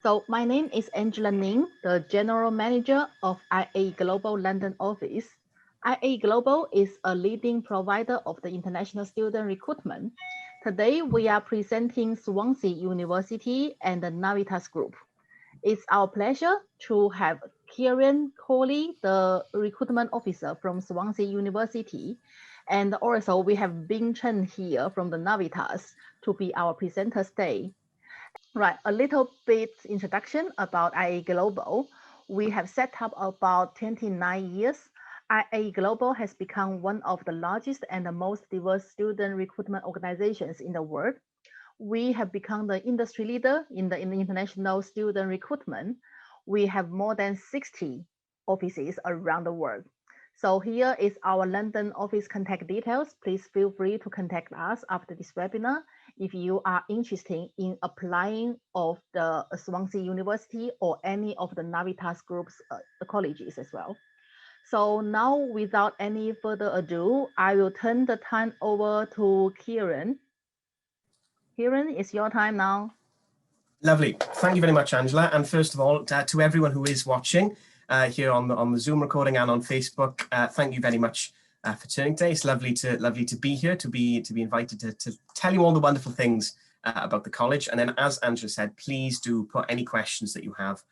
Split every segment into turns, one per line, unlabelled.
So my name is Angela Ning, the General Manager of IA Global London office. IA Global is a leading provider of the international student recruitment. Today, we are presenting Swansea University and the Navitas Group. It's our pleasure to have Kieran Coley, the recruitment officer from Swansea University. And also we have Bing Chen here from the Navitas to be our presenters today. Right, a little bit introduction about IA Global. We have set up about 29 years. IA Global has become one of the largest and the most diverse student recruitment organizations in the world. We have become the industry leader in the international student recruitment. We have more than 60 offices around the world. So here is our London office contact details. Please feel free to contact us after this webinar if you are interested in applying of the Swansea University or any of the Navitas Group's colleges as well. So now, without any further ado, I will turn the time over to Kieran. Kieran, it's your time now.
Lovely. Thank you very much, Angela. And first of all, to everyone who is watching here on the Zoom recording and on Facebook, thank you very much for turning today. It's lovely to be here, to be invited to tell you all the wonderful things about the college. And then, as Angela said, please do put any questions that you have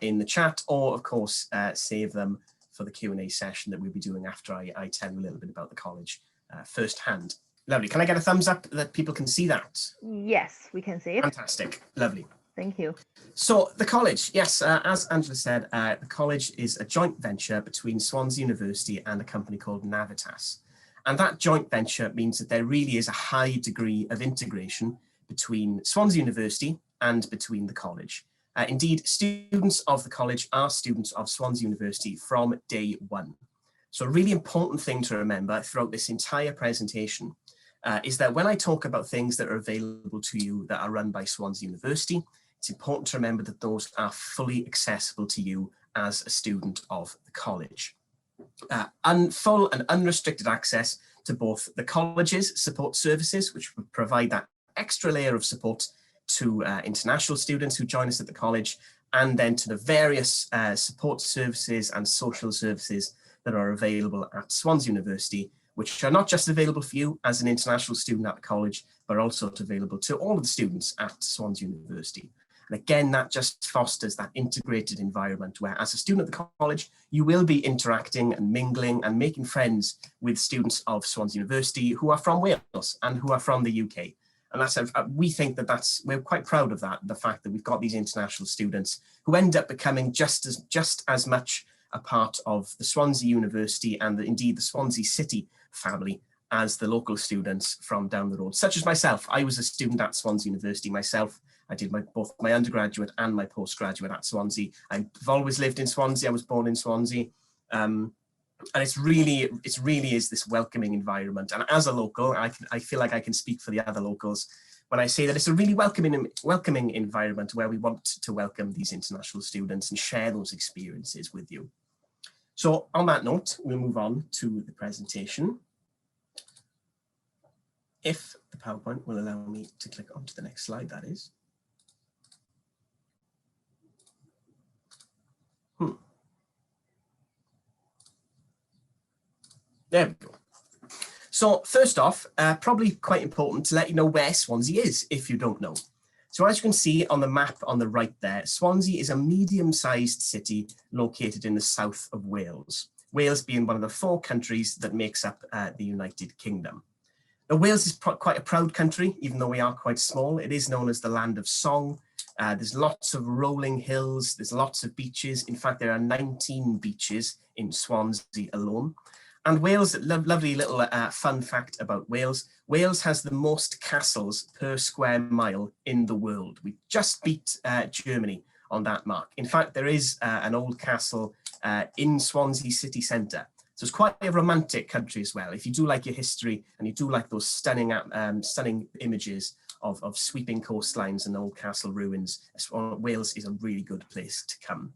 in the chat, or of course save them for the Q&A session that we'll be doing after I tell you a little bit about the college firsthand. Lovely. Can I get a thumbs up that people can see that?
Yes, we can see it.
Fantastic. Lovely.
Thank you.
So the college, yes, as Angela said, the college is a joint venture between Swansea University and a company called Navitas. And that joint venture means that there really is a high degree of integration between Swansea University and between the college. Indeed, students of the college are students of Swansea University from day one. So a really important thing to remember throughout this entire presentation is that when I talk about things that are available to you that are run by Swansea University, it's important to remember that those are fully accessible to you as a student of the college. Full and unrestricted access to both the college's support services, which would provide that extra layer of support to international students who join us at the college, and then to the various support services and social services that are available at Swansea University, which are not just available for you as an international student at the college, but also available to all of the students at Swansea University. And again, that just fosters that integrated environment where, as a student at the college, you will be interacting and mingling and making friends with students of Swansea University who are from Wales and who are from the UK. And that's we think that we're quite proud of that, the fact that we've got these international students who end up becoming just as much a part of the Swansea University and indeed the Swansea City family as the local students from down the road, such as myself. I was a student at Swansea University myself. I did both my undergraduate and my postgraduate at Swansea. I've always lived in Swansea. I was born in Swansea. And it really is this welcoming environment. And as a local, I feel like I can speak for the other locals when I say that it's a really welcoming environment where we want to welcome these international students and share those experiences with you. So on that note, we'll move on to the presentation. If the PowerPoint will allow me to click onto the next slide, that is. There we go. So first off, probably quite important to let you know where Swansea is if you don't know. So as you can see on the map on the right there, Swansea is a medium-sized city located in the south of Wales. Wales being one of the 4 countries that makes up the United Kingdom. Now, Wales is quite a proud country, even though we are quite small. It is known as the land of song. There's lots of rolling hills, there's lots of beaches. In fact, there are 19 beaches in Swansea alone. And Wales, lovely little fun fact about Wales, Wales has the most castles per square mile in the world. We just beat Germany on that mark. In fact, there is an old castle in Swansea city centre. So it's quite a romantic country as well. If you do like your history and you do like those stunning images of sweeping coastlines and old castle ruins, Wales is a really good place to come.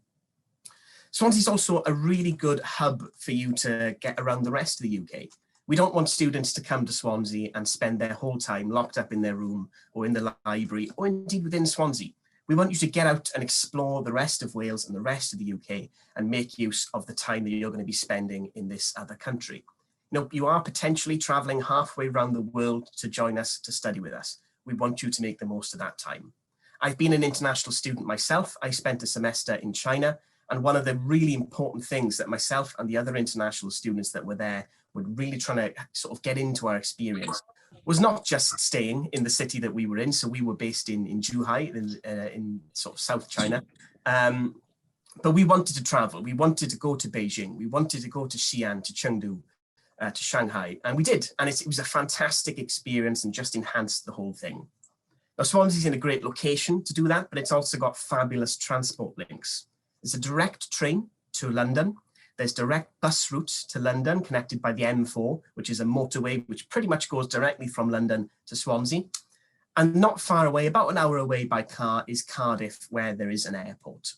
Swansea is also a really good hub for you to get around the rest of the UK. We don't want students to come to Swansea and spend their whole time locked up in their room or in the library or indeed within Swansea. We want you to get out and explore the rest of Wales and the rest of the UK and make use of the time that you're going to be spending in this other country. You know, you are potentially traveling halfway around the world to join us, to study with us. We want you to make the most of that time. I've been an international student myself. I spent a semester in China, and one of the really important things that myself and the other international students that were there were really trying to sort of get into our experience was not just staying in the city that we were in. So we were based in Zhuhai, in sort of South China. But we wanted to travel. We wanted to go to Beijing. We wanted to go to Xi'an, to Chengdu, to Shanghai, and we did. And it was a fantastic experience and just enhanced the whole thing. Now, Swansea's in a great location to do that, but it's also got fabulous transport links. There's a direct train to London. There's direct bus routes to London connected by the M4, which is a motorway which pretty much goes directly from London to Swansea. And not far away, about an hour away by car, is Cardiff, where there is an airport.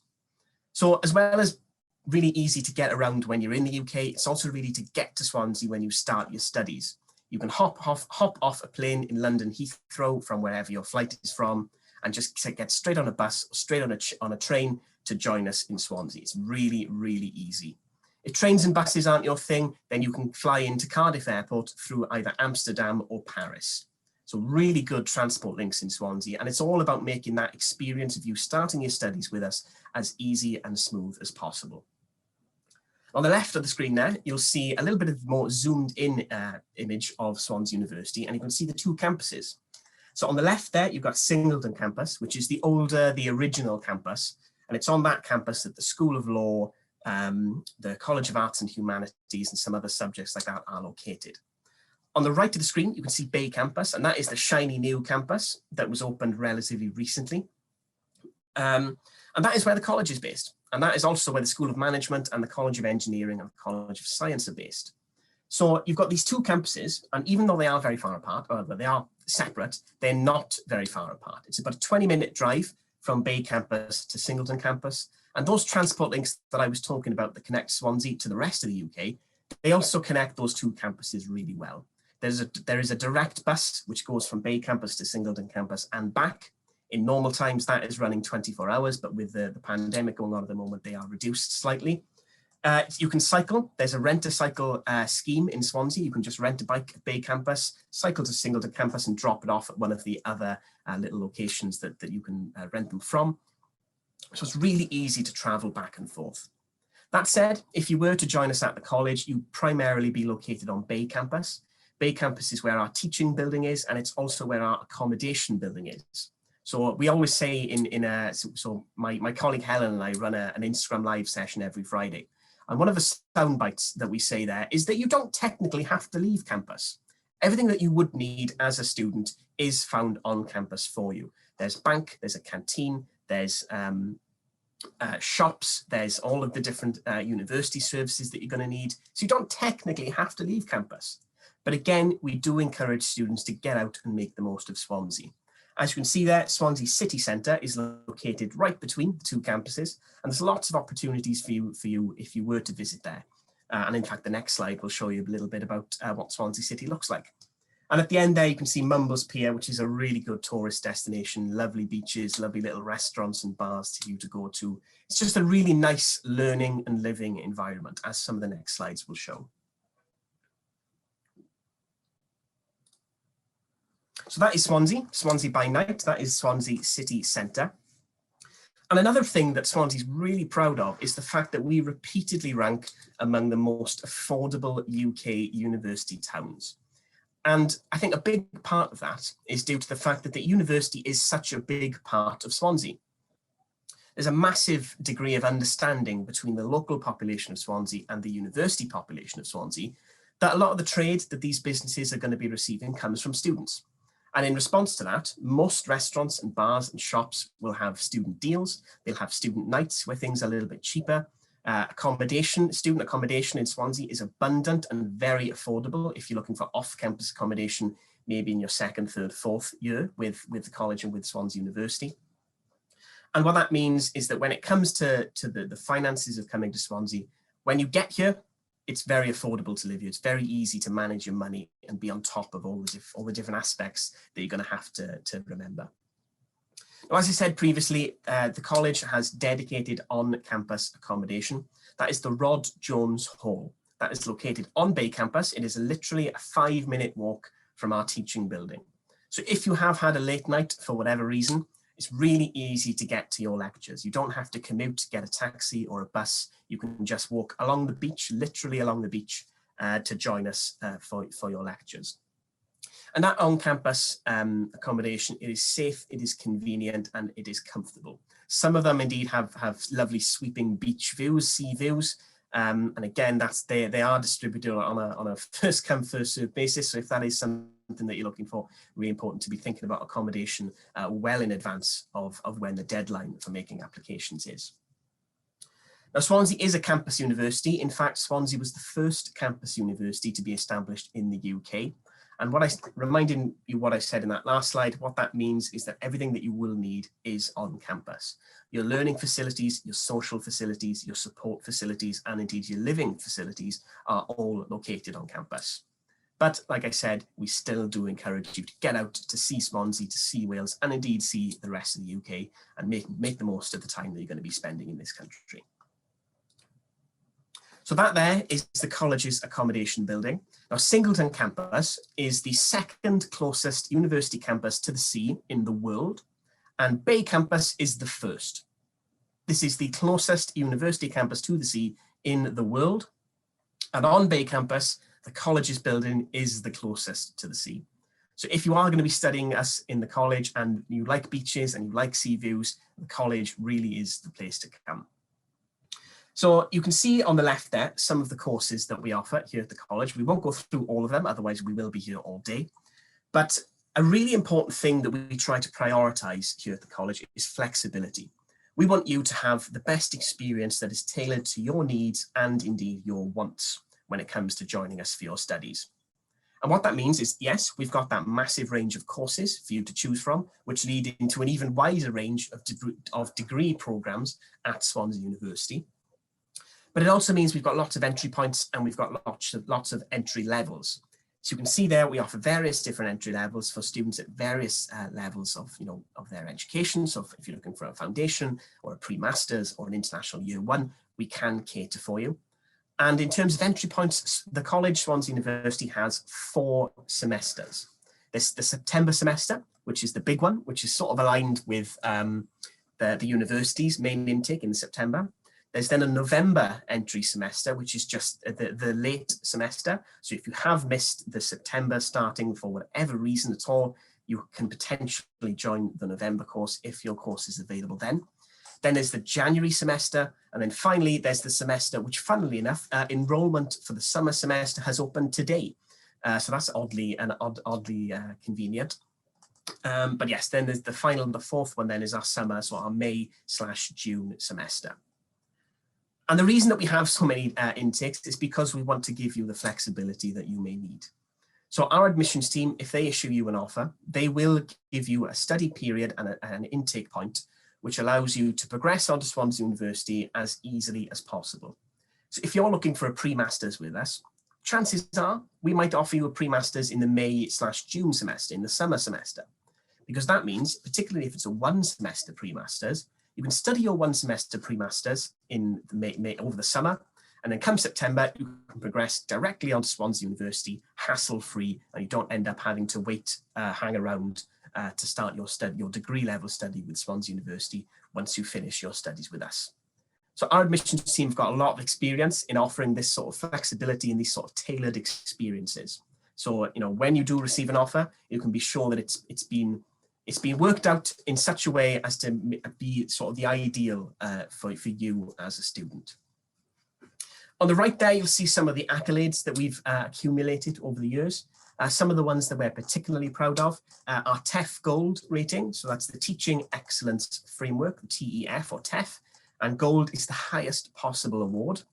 So as well as really easy to get around when you're in the UK, it's also really to get to Swansea when you start your studies. You can hop off a plane in London Heathrow from wherever your flight is from, and just get straight on a bus, straight on a train to join us in Swansea. It's really, really easy. If trains and buses aren't your thing, then you can fly into Cardiff Airport through either Amsterdam or Paris. So really good transport links in Swansea, and it's all about making that experience of you starting your studies with us as easy and smooth as possible. On the left of the screen there, you'll see a little bit of more zoomed in image of Swansea University, and you can see the two campuses. So on the left there, you've got Singleton campus, which is the older, the original campus, and it's on that campus that the School of Law, the College of Arts and Humanities, and some other subjects like that are located. On the right of the screen, you can see Bay Campus, and that is the shiny new campus that was opened relatively recently. And that is where the college is based. And that is also where the School of Management and the College of Engineering and the College of Science are based. So you've got these two campuses, and even though they are very far apart, or they are separate, they're not very far apart. It's about a 20-minute drive from Bay Campus to Singleton Campus. And those transport links that I was talking about that connect Swansea to the rest of the UK, they also connect those two campuses really well. There is a direct bus which goes from Bay Campus to Singleton Campus and back. In normal times, that is running 24 hours, but with the pandemic going on at the moment, they are reduced slightly. You can cycle. There's a rent-a-cycle scheme in Swansea. You can just rent a bike at Bay Campus, cycle to Singleton Campus and drop it off at one of the other little locations that you can rent them from. So it's really easy to travel back and forth. That said, if you were to join us at the college, you'd primarily be located on Bay Campus. Bay Campus is where our teaching building is, and it's also where our accommodation building is. So we always say so my colleague Helen and I run an Instagram live session every Friday. And one of the sound bites that we say there is that you don't technically have to leave campus. Everything that you would need as a student is found on campus for you. There's bank, there's a canteen, there's shops, there's all of the different university services that you're going to need. So you don't technically have to leave campus. But again, we do encourage students to get out and make the most of Swansea. As you can see there, Swansea City Centre is located right between the two campuses, and there's lots of opportunities for you if you were to visit there. And in fact, the next slide will show you a little bit about what Swansea City looks like. And at the end there, you can see Mumbles Pier, which is a really good tourist destination, lovely beaches, lovely little restaurants and bars for you to go to. It's just a really nice learning and living environment, as some of the next slides will show. So that is Swansea, Swansea by night. That is Swansea City Centre. And another thing that Swansea is really proud of is the fact that we repeatedly rank among the most affordable UK university towns. And I think a big part of that is due to the fact that the university is such a big part of Swansea. There's a massive degree of understanding between the local population of Swansea and the university population of Swansea that a lot of the trade that these businesses are going to be receiving comes from students. And in response to that, most restaurants and bars and shops will have student deals. They'll have student nights where things are a little bit cheaper. Student accommodation in Swansea is abundant and very affordable if you're looking for off-campus accommodation, maybe in your second, third, fourth year with the college and with Swansea University. And what that means is that when it comes to the finances of coming to Swansea, when you get here, it's very affordable to live here. It's very easy to manage your money and be on top of all the different aspects that you're going to have to remember. Now, as I said previously, the college has dedicated on-campus accommodation. That is the Rod Jones Hall. That is located on Bay Campus. It is literally a 5-minute walk from our teaching building. So if you have had a late night for whatever reason, it's really easy to get to your lectures. You don't have to commute, get a taxi or a bus. You can just walk along the beach, literally along the beach, to join us for your lectures. And that on-campus accommodation, it is safe, it is convenient, and it is comfortable. Some of them indeed have lovely sweeping beach views, sea views. And again, they are distributed on a first come, first served basis. So if that is something that you're looking for, really important to be thinking about accommodation well in advance of when the deadline for making applications is. Now, Swansea is a campus university. In fact, Swansea was the first campus university to be established in the UK. And reminding you what I said in that last slide, what that means is that everything that you will need is on campus. Your learning facilities, your social facilities, your support facilities, and indeed your living facilities are all located on campus. But like I said, we still do encourage you to get out to see Swansea, to see Wales, and indeed see the rest of the UK and make the most of the time that you're going to be spending in this country. So that there is the college's accommodation building. Now, Singleton campus is the second closest university campus to the sea in the world, and Bay campus is the first. This is the closest university campus to the sea in the world, and on Bay campus, the college's building is the closest to the sea. So if you are going to be studying us in the college and you like beaches and you like sea views, the college really is the place to come. So you can see on the left there some of the courses that we offer here at the college. We won't go through all of them, otherwise we will be here all day. But a really important thing that we try to prioritize here at the college is flexibility. We want you to have the best experience that is tailored to your needs and indeed your wants when it comes to joining us for your studies. And what that means is, yes, we've got that massive range of courses for you to choose from, which lead into an even wider range of degree programs at Swansea University. But it also means we've got lots of entry points and we've got lots of entry levels. So you can see there we offer various different entry levels for students at various levels of their education. So if you're looking for a foundation or a pre-masters or an international year one, we can cater for you. And in terms of entry points, the college, Swansea University, has 4 semesters. There's the September semester, which is the big one, which is sort of aligned with the university's main intake in September. There's then a November entry semester, which is just the late semester. So if you have missed the September starting for whatever reason at all, you can potentially join the November course if your course is available then. Then there's the January semester. And then finally, there's the semester, which funnily enough, enrollment for the summer semester has opened today. So that's oddly convenient. But yes, then there's the fourth one then is our summer, so our May/June semester. And the reason that we have so many intakes is because we want to give you the flexibility that you may need. So our admissions team, if they issue you an offer, they will give you a study period and an intake point, which allows you to progress onto Swansea University as easily as possible. So if you're looking for a pre-masters with us, chances are we might offer you a pre-masters in the May/June semester, in the summer semester, because that means, particularly if it's a 1 semester pre-masters, you can study your 1 semester pre-masters in May over the summer, and then come September, you can progress directly onto Swansea University, hassle-free, and you don't end up having to hang around to start your degree level study with Swansea University once you finish your studies with us. So our admissions team have got a lot of experience in offering this sort of flexibility and these sort of tailored experiences. So when you do receive an offer, you can be sure that it's been worked out in such a way as to be sort of the ideal for you as a student. On the right there, you'll see some of the accolades that we've accumulated over the years. Some of the ones that we're particularly proud of are TEF Gold rating. So that's the Teaching Excellence Framework, TEF or TEF, and Gold is the highest possible award.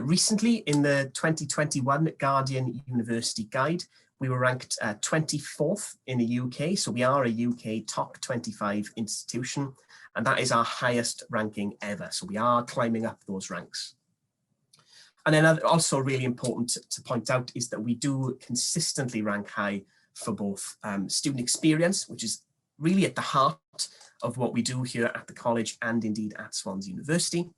Recently, in the 2021 Guardian University Guide, we were ranked 24th in the UK. So we are a UK top 25 institution, and that is our highest ranking ever. So we are climbing up those ranks. And then also really important to point out is that we do consistently rank high for both student experience, which is really at the heart of what we do here at the college and indeed at Swansea University.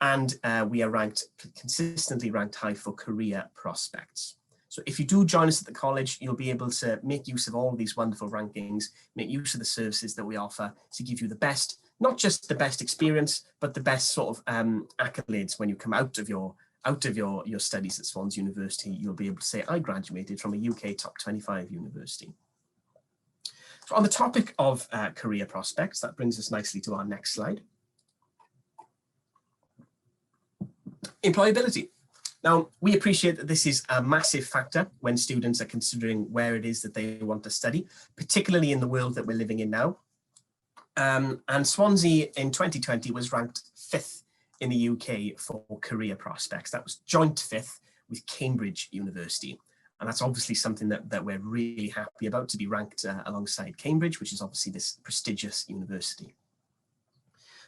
And we are consistently ranked high for career prospects. So if you do join us at the college, you'll be able to make use of all of these wonderful rankings, make use of the services that we offer to give you the best, not just the best experience, but the best sort of accolades when you come out of your studies at Swansea University. You'll be able to say, I graduated from a UK top 25 university. So on the topic of career prospects, that brings us nicely to our next slide. Employability. Now, we appreciate that this is a massive factor when students are considering where it is that they want to study, particularly in the world that we're living in now. And Swansea in 2020 was ranked 5th in the UK for career prospects. That was joint 5th with Cambridge University. And that's obviously something that we're really happy about, to be ranked alongside Cambridge, which is obviously this prestigious university.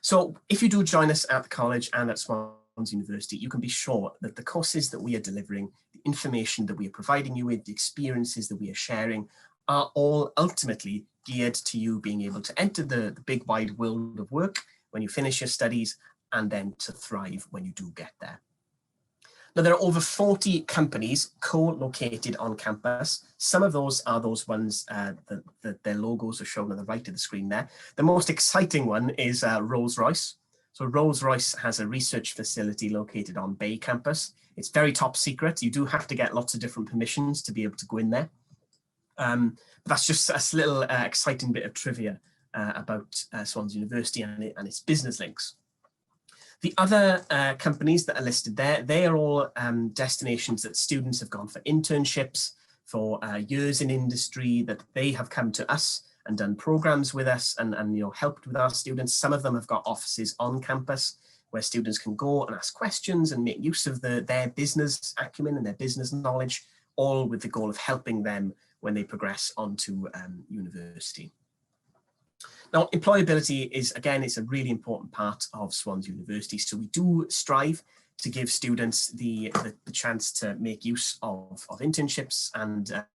So if you do join us at the college and at Swansea University, you can be sure that the courses that we are delivering, the information that we are providing you with, the experiences that we are sharing are all ultimately geared to you being able to enter the big wide world of work when you finish your studies, and then to thrive when you do get there. Now, there are over 40 companies co-located on campus. Some of those are those ones that their logos are shown on the right of the screen there. The most exciting one is Rolls-Royce. So Rolls-Royce has a research facility located on Bay campus. It's very top secret. You do have to get lots of different permissions to be able to go in there. But that's just a little exciting bit of trivia about Swansea University and its business links. The other companies that are listed there, they are all destinations that students have gone for internships, for years in industry, that they have come to us and done programs with us and helped with our students. Some of them have got offices on campus where students can go and ask questions and make use of their business acumen and their business knowledge, all with the goal of helping them when they progress onto university. Now, employability is, again, it's a really important part of Swansea University. So we do strive to give students the chance to make use of internships and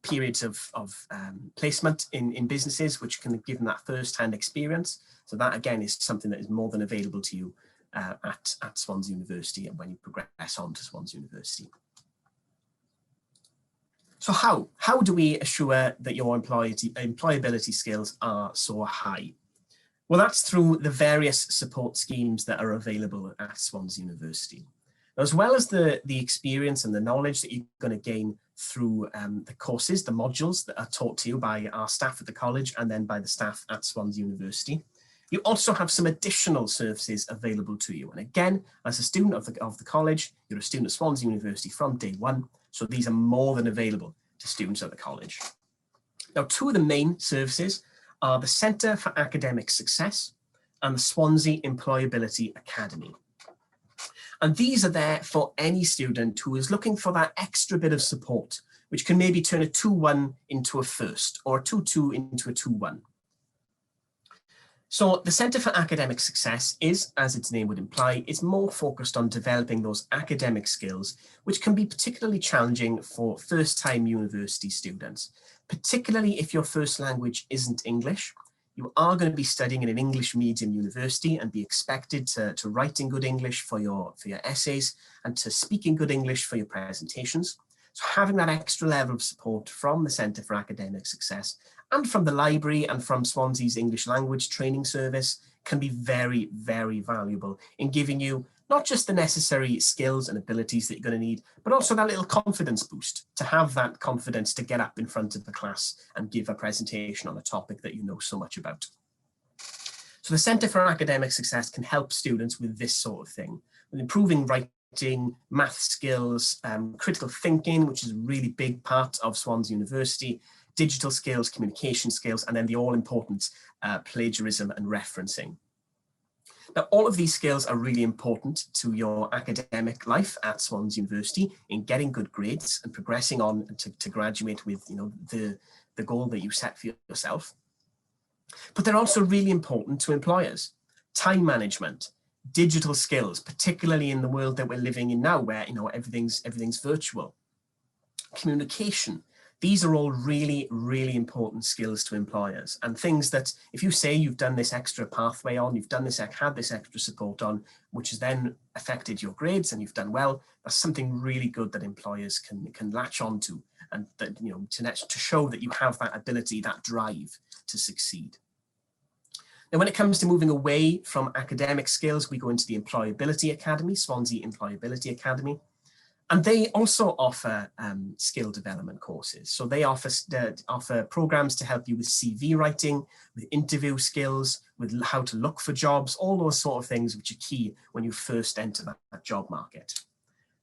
periods of placement in businesses, which can give them that first-hand experience. So that, again, is something that is more than available to you at Swansea University and when you progress on to Swansea University. So how do we assure that your employability skills are so high? Well, that's through the various support schemes that are available at Swansea University. Now, as well as the experience and the knowledge that you're going to gain through the courses, the modules that are taught to you by our staff at the college and then by the staff at Swansea University, you also have some additional services available to you. And again, as a student of the college, you're a student at Swansea University from day one. So these are more than available to students at the college. Now, two of the main services are the Centre for Academic Success and the Swansea Employability Academy. And these are there for any student who is looking for that extra bit of support, which can maybe turn a 2-1 into a first or a 2-2 into a 2-1. So the Centre for Academic Success is, as its name would imply, is more focused on developing those academic skills, which can be particularly challenging for first-time university students, particularly if your first language isn't English. You are going to be studying in an English medium university and be expected to write in good English for your essays and to speak in good English for your presentations. So having that extra level of support from the Centre for Academic Success and from the library and from Swansea's English language training service can be very, very valuable in giving you not just the necessary skills and abilities that you're going to need, but also that little confidence boost to have that confidence to get up in front of the class and give a presentation on a topic that you know so much about. So the Centre for Academic Success can help students with this sort of thing, with improving writing, math skills, critical thinking, which is a really big part of Swansea University, digital skills, communication skills, and then the all-important plagiarism and referencing. Now, all of these skills are really important to your academic life at Swansea University in getting good grades and progressing on to graduate with the goal that you set for yourself. But they're also really important to employers. Time management, digital skills, particularly in the world that we're living in now, where everything's virtual. Communication, These are all really, really important skills to employers, and things that if you say you've done this extra pathway on, you've done this, had this extra support on, which has then affected your grades and you've done well, that's something really good that employers can latch onto, and that, you know, to show that you have that ability, that drive to succeed. Now, when it comes to moving away from academic skills, we go into the Employability Academy, Swansea Employability Academy. And they also offer skill development courses. So they offer programs to help you with CV writing, with interview skills, with how to look for jobs, all those sort of things which are key when you first enter that job market.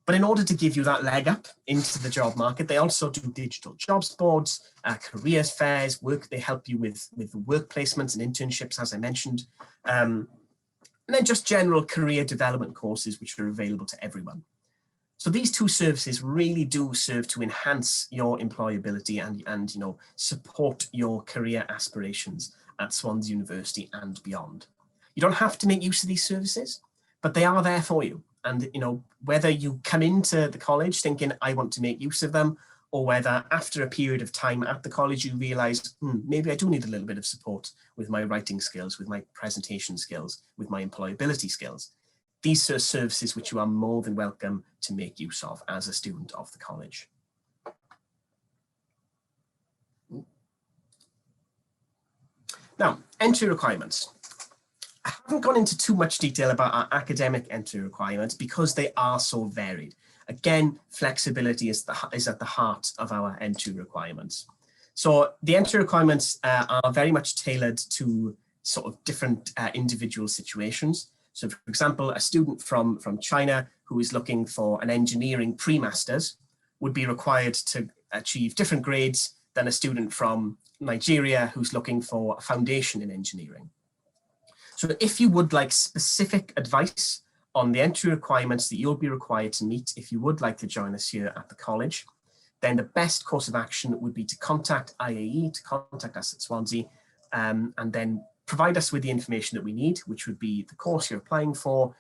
But in order to give you that leg up into the job market, they also do digital jobs boards, careers fairs, they help you with work placements and internships, as I mentioned, and then just general career development courses which are available to everyone. So these two services really do serve to enhance your employability and you know, support your career aspirations at Swansea University and beyond. You don't have to make use of these services, but they are there for you. And you know, whether you come into the college thinking I want to make use of them, or whether after a period of time at the college you realise maybe I do need a little bit of support with my writing skills, with my presentation skills, with my employability skills. These are services which you are more than welcome to make use of as a student of the college. Now, entry requirements. I haven't gone into too much detail about our academic entry requirements because they are so varied. Again, flexibility is at the heart of our entry requirements. So the entry requirements are very much tailored to sort of different individual situations. So for example, a student from China who is looking for an engineering pre-masters would be required to achieve different grades than a student from Nigeria who's looking for a foundation in engineering. So if you would like specific advice on the entry requirements that you'll be required to meet if you would like to join us here at the college, then the best course of action would be to contact IAE, to contact us at Swansea, and then provide us with the information that we need, which would be the course you're applying for,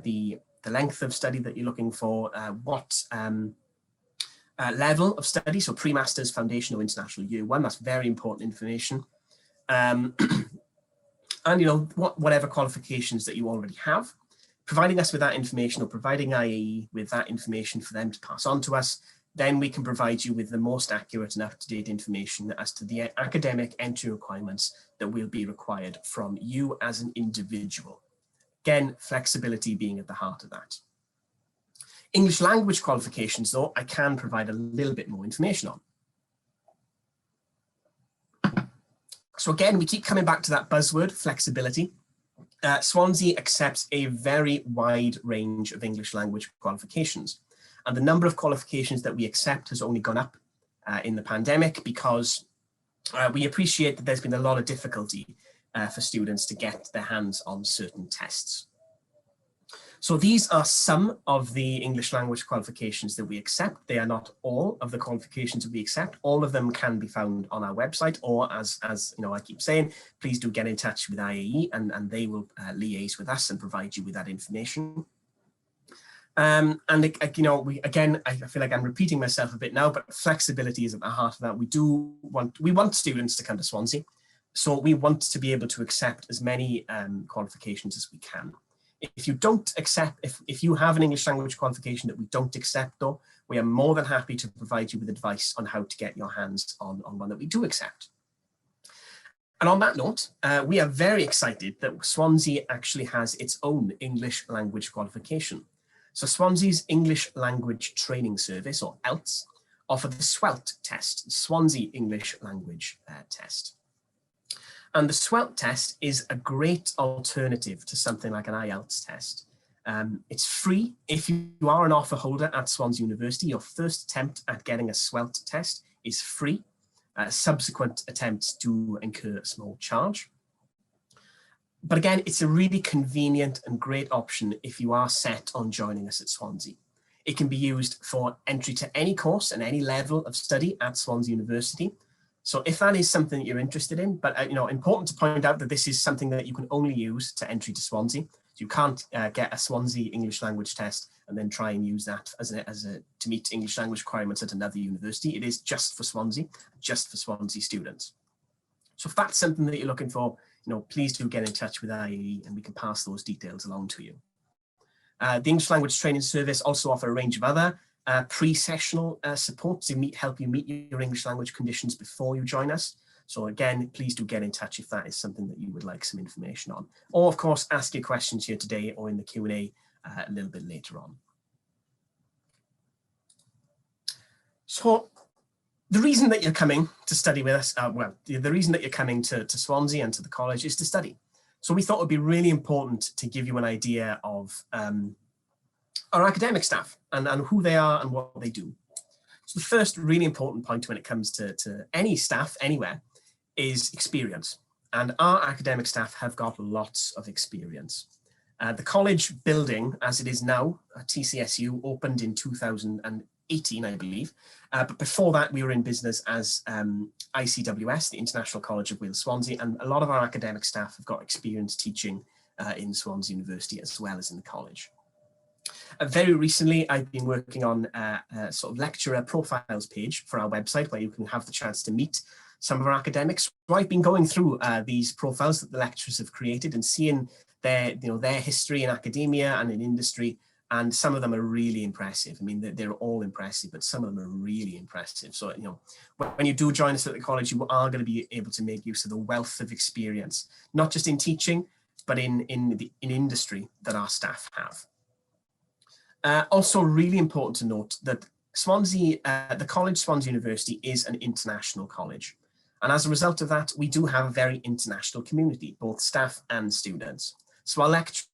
the length of study that you're looking for, what level of study, so pre-masters, foundation or international year one, that's very important information. And you know, whatever qualifications that you already have, providing us with that information or providing IAE with that information for them to pass on to us, then we can provide you with the most accurate and up-to-date information as to the academic entry requirements that will be required from you as an individual. Again, flexibility being at the heart of that. English language qualifications, though, I can provide a little bit more information on. So again, we keep coming back to that buzzword, flexibility. Swansea accepts a very wide range of English language qualifications. And the number of qualifications that we accept has only gone up in the pandemic because we appreciate that there's been a lot of difficulty for students to get their hands on certain tests. So these are some of the English language qualifications that we accept. They are not all of the qualifications that we accept. All of them can be found on our website, or as you know, I keep saying, please do get in touch with IAE and they will liaise with us and provide you with that information. And you know, I feel like I'm repeating myself a bit now, but flexibility is at the heart of that. We want students to come to Swansea, so we want to be able to accept as many qualifications as we can. If you don't accept, if you have an English language qualification that we don't accept, though, we are more than happy to provide you with advice on how to get your hands on one that we do accept. And on that note, we are very excited that Swansea actually has its own English language qualification. So Swansea's English Language Training Service, or IELTS, offer the SWELT test, Swansea English Language Test. And the SWELT test is a great alternative to something like an IELTS test. It's free if you are an offer holder at Swansea University. Your first attempt at getting a SWELT test is free. Subsequent attempts do incur a small charge. But again, it's a really convenient and great option if you are set on joining us at Swansea. It can be used for entry to any course and any level of study at Swansea University. So if that is something that you're interested in, but you know, important to point out that this is something that you can only use to entry to Swansea. You can't get a Swansea English language test and then try and use that to meet English language requirements at another university. It is just for Swansea students. So if that's something that you're looking for, please do get in touch with IAE and we can pass those details along to you. The English Language Training Service also offer a range of other pre-sessional support to help you meet your English language conditions before you join us. So again, please do get in touch if that is something that you would like some information on. Or of course, ask your questions here today or in the Q&A a little bit later on. So the reason that you're coming to study with us, the reason that you're coming to Swansea and to the college is to study. So we thought it would be really important to give you an idea of our academic staff and who they are and what they do. So the first really important point when it comes to any staff anywhere is experience. And our academic staff have got lots of experience. The college building, as it is now, TCSU, opened in 2018, I believe. But before that, we were in business as ICWS, the International College of Wales Swansea, and a lot of our academic staff have got experience teaching in Swansea University as well as in the college. Very recently, I've been working on a sort of lecturer profiles page for our website where you can have the chance to meet some of our academics. So I've been going through these profiles that the lecturers have created and seeing their history in academia and in industry, and some of them are really impressive. I mean, they're all impressive, but some of them are really impressive. So, when you do join us at the college, you are going to be able to make use of the wealth of experience, not just in teaching, but in industry that our staff have. Also really important to note that Swansea, the college Swansea University is an international college. And as a result of that, we do have a very international community, both staff and students. So our lecturers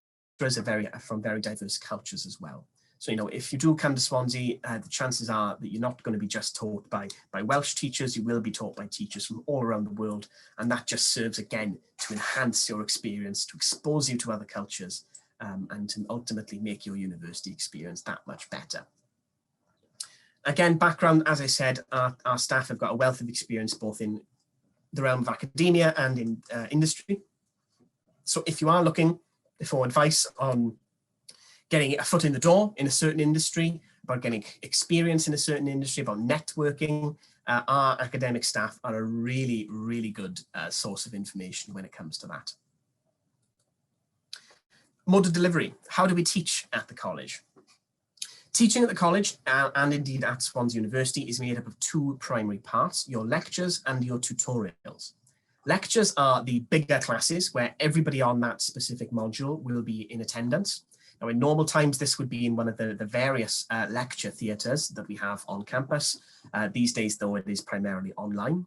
are from very diverse cultures as well. So, if you do come to Swansea, the chances are that you're not going to be just taught by Welsh teachers, you will be taught by teachers from all around the world. And that just serves, again, to enhance your experience, to expose you to other cultures, and to ultimately make your university experience that much better. Again, background, as I said, our staff have got a wealth of experience both in the realm of academia and in industry. So if you are looking for advice on getting a foot in the door in a certain industry, about getting experience in a certain industry, about networking, our academic staff are a really, really good source of information when it comes to that. Mode of delivery. How do we teach at the college? Teaching at the college and indeed at Swansea University is made up of two primary parts, your lectures and your tutorials. Lectures are the bigger classes where everybody on that specific module will be in attendance. Now, in normal times, this would be in one of the various lecture theatres that we have on campus. These days, though, it is primarily online.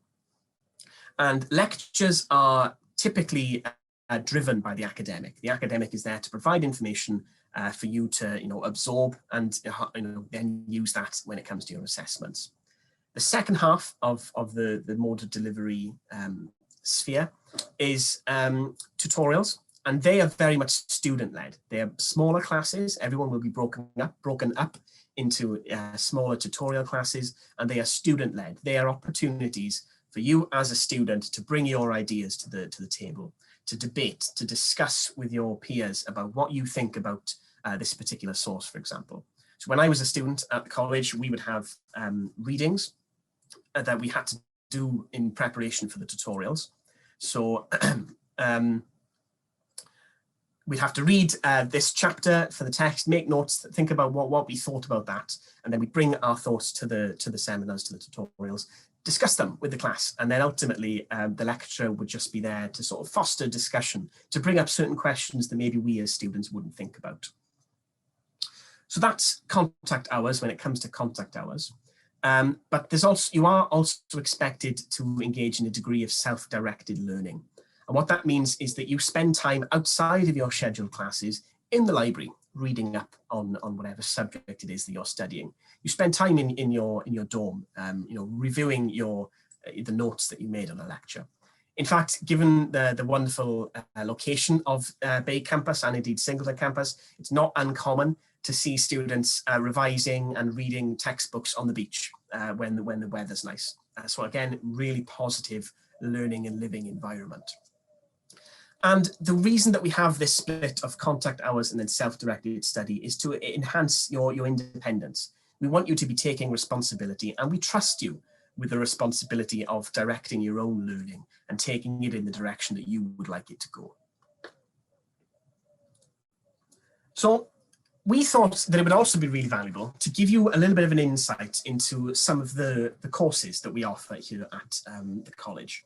And lectures are typically driven by the academic. The academic is there to provide information for you to absorb and then use that when it comes to your assessments. The second half of the mode of delivery sphere is tutorials, and they are very much student-led. They are smaller classes. Everyone will be broken up into smaller tutorial classes, and they are student-led. They are opportunities for you as a student to bring your ideas to the table, to debate, to discuss with your peers about what you think about this particular source, for example. So when I was a student at the college, we would have readings that we had to do in preparation for the tutorials. So we'd have to read this chapter for the text, make notes, think about what we thought about that, and then we bring our thoughts to the seminars, to the tutorials, discuss them with the class, and then ultimately the lecturer would just be there to sort of foster discussion, to bring up certain questions that maybe we as students wouldn't think about. So that's contact hours when it comes to contact hours. But you are also expected to engage in a degree of self-directed learning. And what that means is that you spend time outside of your scheduled classes in the library, reading up on whatever subject it is that you're studying. You spend time in your dorm, reviewing the notes that you made on a lecture. In fact, given the wonderful location of Bay Campus and indeed Singleton Campus, it's not uncommon to see students revising and reading textbooks on the beach when the weather's nice. So again, really positive learning and living environment. And the reason that we have this split of contact hours and then self-directed study is to enhance your independence. We want you to be taking responsibility, and we trust you with the responsibility of directing your own learning and taking it in the direction that you would like it to go. So we thought that it would also be really valuable to give you a little bit of an insight into some of the courses that we offer here at the college.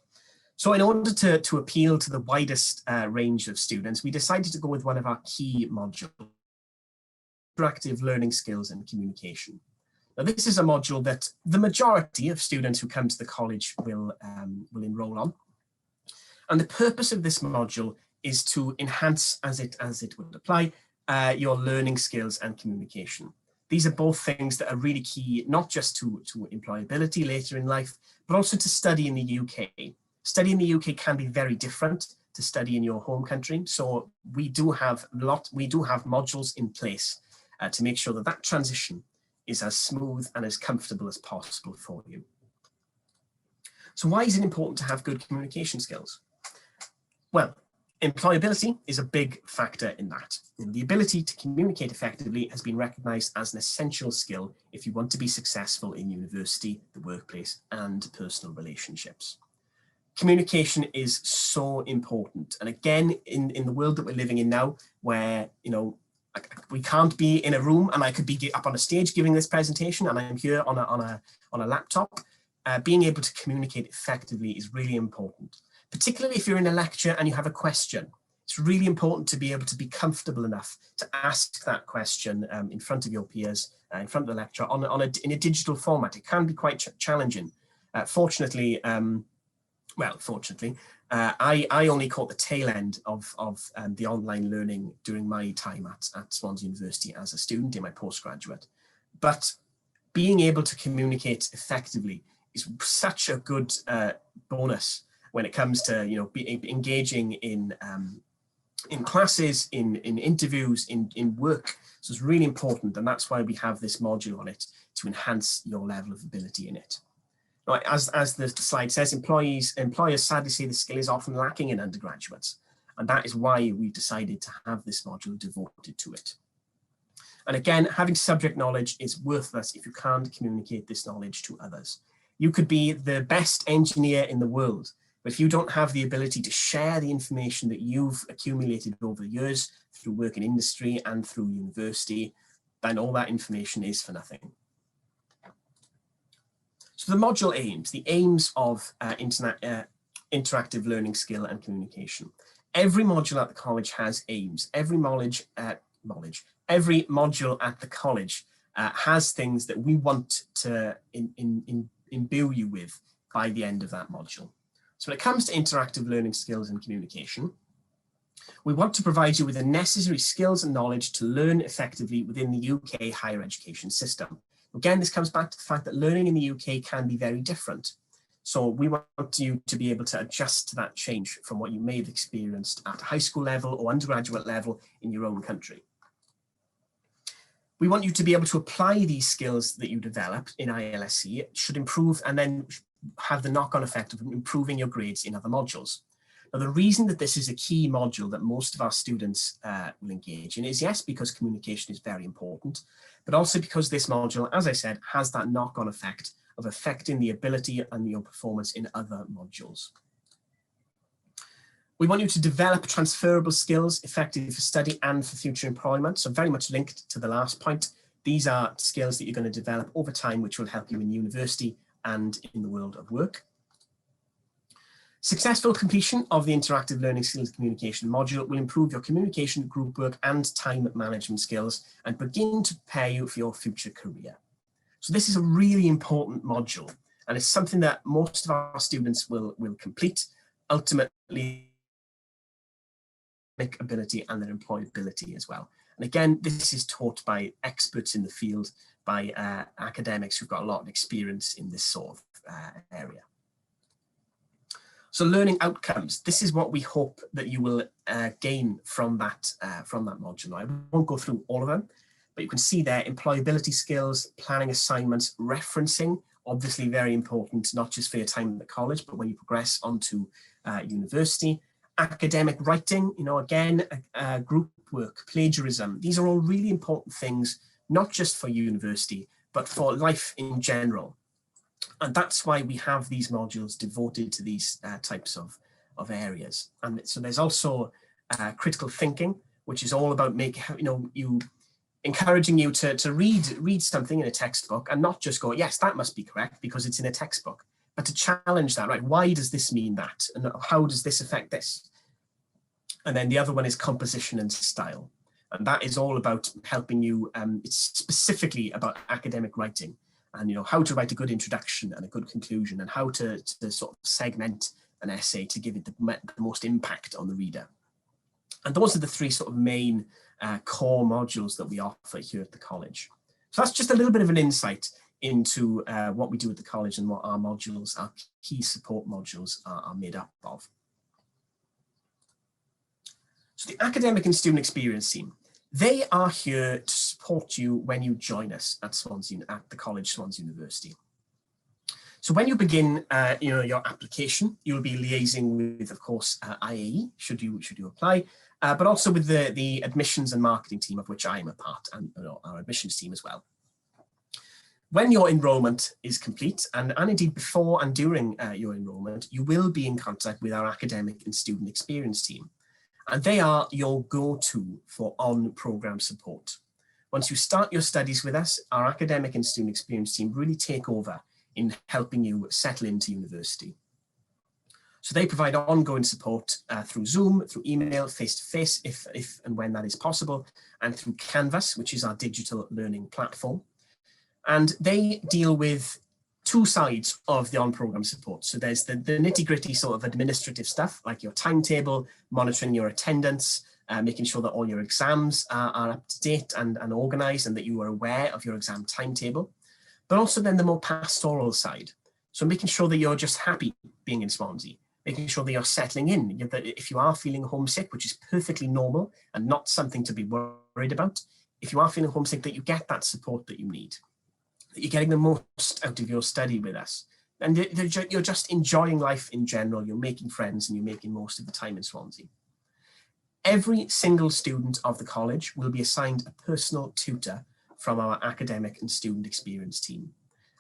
So in order to appeal to the widest range of students, we decided to go with one of our key modules, interactive learning skills and communication. Now, this is a module that the majority of students who come to the college will enroll on. And the purpose of this module is to enhance, as it would apply, your learning skills and communication. These are both things that are really key, not just to employability later in life, but also to study in the UK. Study in the UK can be very different to study in your home country. So we do have modules in place to make sure that that transition is as smooth and as comfortable as possible for you. So why is it important to have good communication skills? Well, employability is a big factor in that. And the ability to communicate effectively has been recognized as an essential skill if you want to be successful in university, the workplace, and personal relationships. Communication is so important. And again, in the world that we're living in now, where, you know, we can't be in a room and I could be up on a stage giving this presentation and I'm here on a laptop, being able to communicate effectively is really important. Particularly if you're in a lecture and you have a question, it's really important to be able to be comfortable enough to ask that question in front of your peers, in front of the lecturer in a digital format. It can be quite challenging. Fortunately, I only caught the tail end of the online learning during my time at Swansea University as a student in my postgraduate. But being able to communicate effectively is such a good bonus when it comes to, you know, engaging in classes, in interviews, in work. So it's really important, and that's why we have this module on it, to enhance your level of ability in it. Now, as the slide says, employers sadly say the skill is often lacking in undergraduates, and that is why we decided to have this module devoted to it. And again, having subject knowledge is worthless if you can't communicate this knowledge to others. You could be the best engineer in the world, but if you don't have the ability to share the information that you've accumulated over the years through work in industry and through university, then all that information is for nothing. So the module aims, the aims of interactive learning skill and communication. Every module at the college has aims. Every module at the college has things that we want to imbue you with by the end of that module. So when it comes to interactive learning skills and communication, we want to provide you with the necessary skills and knowledge to learn effectively within the UK higher education system. Again, this comes back to the fact that learning in the UK can be very different. So we want you to be able to adjust to that change from what you may have experienced at high school level or undergraduate level in your own country. We want you to be able to apply these skills that you develop in ILSC, should improve and then have the knock-on effect of improving your grades in other modules. Now, the reason that this is a key module that most of our students will engage in is, yes, because communication is very important, but also because this module, as I said, has that knock-on effect of affecting the ability and your performance in other modules. We want you to develop transferable skills effective for study and for future employment. So very much linked to the last point. These are skills that you're going to develop over time, which will help you in university and in the world of work. Successful completion of the interactive learning skills communication module will improve your communication, group work, and time management skills and begin to prepare you for your future career. So this is a really important module, and it's something that most of our students will complete, ultimately ability and their employability as well. And again, this is taught by experts in the field, by academics who've got a lot of experience in this sort of area. So learning outcomes, this is what we hope that you will gain from that module. I won't go through all of them, but you can see there employability skills, planning assignments, referencing, obviously very important, not just for your time at the college, but when you progress onto university, academic writing, again, group work, plagiarism. These are all really important things, not just for university, but for life in general. And that's why we have these modules devoted to these types of areas. And so there's also critical thinking, which is all about encouraging you to read something in a textbook and not just go, yes, that must be correct because it's in a textbook, but to challenge that, right? Why does this mean that? And how does this affect this? And then the other one is composition and style. And that is all about helping you, it's specifically about academic writing and how to write a good introduction and a good conclusion and how to sort of segment an essay to give it the most impact on the reader. And those are the three sort of main core modules that we offer here at the college. So that's just a little bit of an insight into what we do at the college and what our modules, our key support modules are made up of. So the academic and student experience team, they are here to support you when you join us at the college, Swansea University. So when you begin your application, you'll be liaising with, of course, IAE, should you apply, but also with the admissions and marketing team, of which I am a part, and our admissions team as well. When your enrolment is complete, and indeed before and during your enrolment, you will be in contact with our academic and student experience team. And they are your go-to for on-program support. Once you start your studies with us, our academic and student experience team really take over in helping you settle into university. So they provide ongoing support through Zoom, through email, face-to-face, if and when that is possible, and through Canvas, which is our digital learning platform. And they deal with two sides of the on-program support. So there's the nitty-gritty sort of administrative stuff, like your timetable, monitoring your attendance, making sure that all your exams are up to date and organized and that you are aware of your exam timetable. But also then the more pastoral side. So making sure that you're just happy being in Swansea, making sure that you're settling in, that if you are feeling homesick, which is perfectly normal and not something to be worried about, if you are feeling homesick, that you get that support that you need. You're getting the most out of your study with us. And you're just enjoying life in general. You're making friends and you're making most of the time in Swansea. Every single student of the college will be assigned a personal tutor from our academic and student experience team.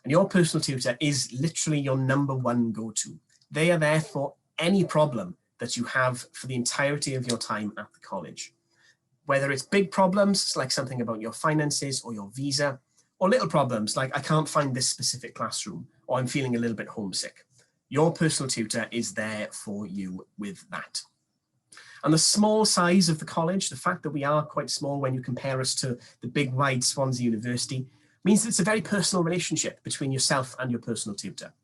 And your personal tutor is literally your #1 go-to. They are there for any problem that you have for the entirety of your time at the college. Whether it's big problems, like something about your finances or your visa, or little problems like I can't find this specific classroom, or I'm feeling a little bit homesick. Your personal tutor is there for you with that. And the small size of the college, the fact that we are quite small when you compare us to the big wide Swansea University, means that it's a very personal relationship between yourself and your personal tutor.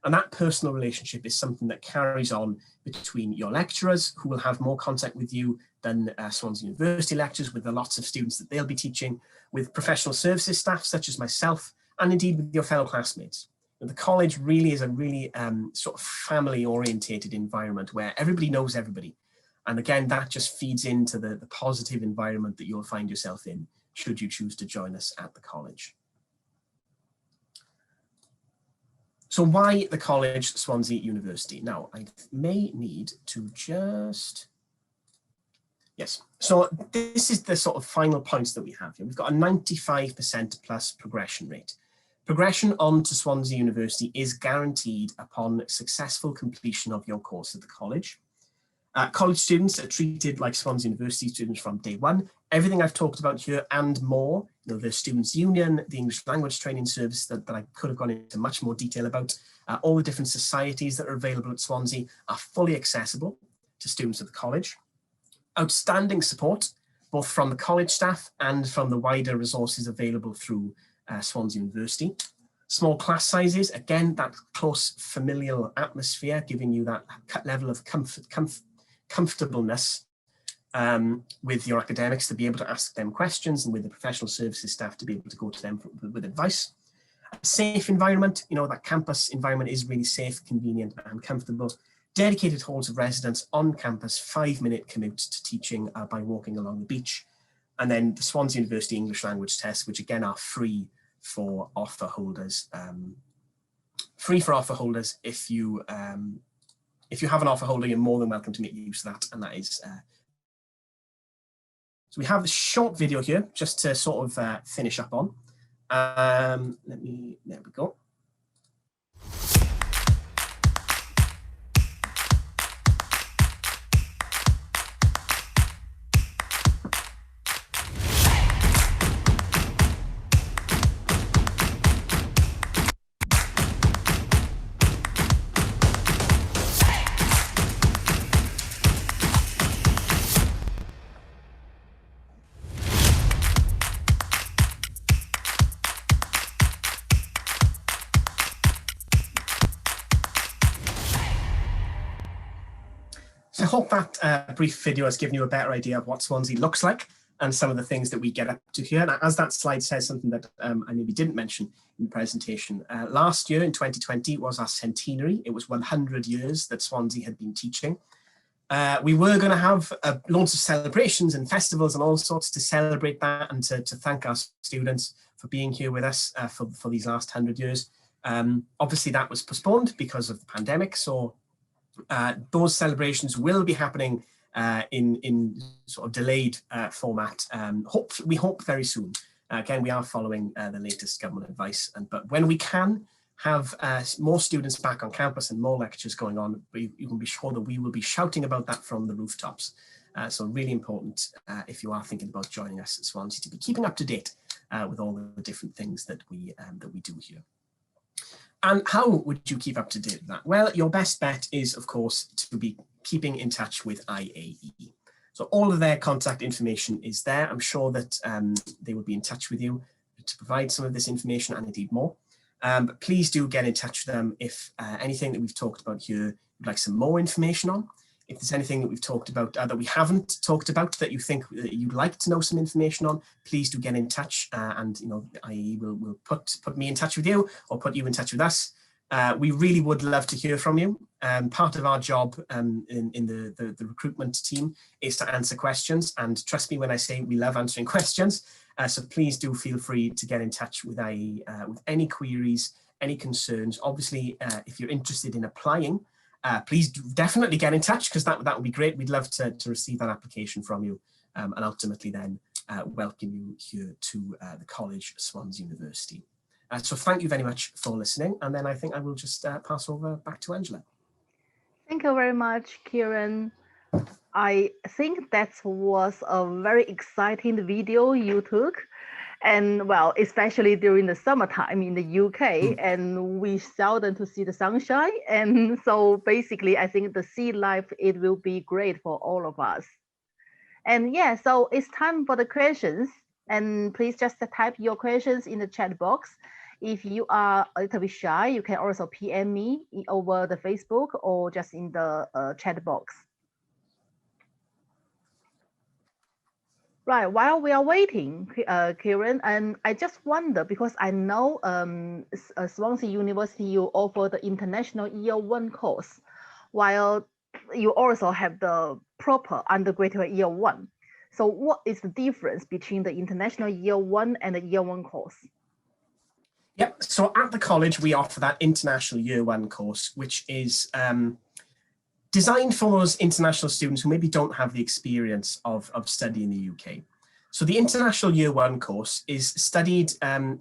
And that personal relationship is something that carries on between your lecturers, who will have more contact with you than Swansea University lecturers, with the lots of students that they'll be teaching, with professional services staff such as myself, and indeed with your fellow classmates. And the college really is a really sort of family-orientated environment where everybody knows everybody. And again, that just feeds into the positive environment that you'll find yourself in should you choose to join us at the college. So why the college, Swansea University? Now, I may need to just, yes. So this is the sort of final points that we have here. We've got a 95% plus progression rate. Progression on to Swansea University is guaranteed upon successful completion of your course at the college. College students are treated like Swansea University students from day one. Everything I've talked about here and more, the Students' Union, the English Language Training Service that I could have gone into much more detail about, all the different societies that are available at Swansea are fully accessible to students of the college. Outstanding support, both from the college staff and from the wider resources available through Swansea University. Small class sizes, again, that close familial atmosphere, giving you that level of comfortableness with your academics to be able to ask them questions, and with the professional services staff to be able to go to them with advice. A safe environment, that campus environment is really safe, convenient and comfortable. Dedicated halls of residence on campus, 5-minute commute to teaching by walking along the beach. And then the Swansea University English Language Tests, which again are free for offer holders. If if you have an offer holder, you're more than welcome to make use of that, and that is so we have a short video here just to sort of finish up on. There we go. So I hope that brief video has given you a better idea of what Swansea looks like and some of the things that we get up to here. And as that slide says, something that I maybe didn't mention in the presentation, last year in 2020 was our centenary. It was 100 years that Swansea had been teaching. We were going to have loads of celebrations and festivals and all sorts to celebrate that and to thank our students for being here with us for these last 100 years. Obviously that was postponed because of the pandemic, so those celebrations will be happening in sort of delayed format. We hope very soon. Again, we are following the latest government advice, but when we can have more students back on campus and more lectures going on, you can be sure that we will be shouting about that from the rooftops. So really important if you are thinking about joining us at Swansea to be keeping up to date with all the different things that we do here. And how would you keep up to date with that? Well, your best bet is, of course, to be keeping in touch with IAE. So all of their contact information is there. I'm sure that they will be in touch with you to provide some of this information and indeed more. But please do get in touch with them if anything that we've talked about here you'd like some more information on. If there's anything that we've talked about that we haven't talked about that you think that you'd like to know some information on, please do get in touch, and IAE will put me in touch with you or put you in touch with us. We really would love to hear from you. Part of our job in the recruitment team is to answer questions, and trust me when I say we love answering questions. So please do feel free to get in touch with IAE with any queries, any concerns. Obviously, if you're interested in applying, please definitely get in touch, because that would be great. We'd love to receive that application from you, and ultimately then welcome you here to the college, Swansea University. So thank you very much for listening, and then I think I will just pass over back to Angela.
Thank you very much, Kieran. I think that was a very exciting video you took. And well, especially during the summertime in the UK, and we seldom to see the sunshine. And so basically, I think the sea life, it will be great for all of us. And yeah, so it's time for the questions. And please just type your questions in the chat box. If you are a little bit shy, you can also PM me over the Facebook or just in the chat box. Right, while we are waiting, Kieran, and I just wonder, because I know Swansea University, you offer the International Year 1 course, while you also have the proper undergraduate Year 1. So what is the difference between the International Year 1 and the Year 1 course?
Yep, so at the college, we offer that International Year 1 course, which is designed for those international students who maybe don't have the experience of study in the UK. So the International Year 1 course is studied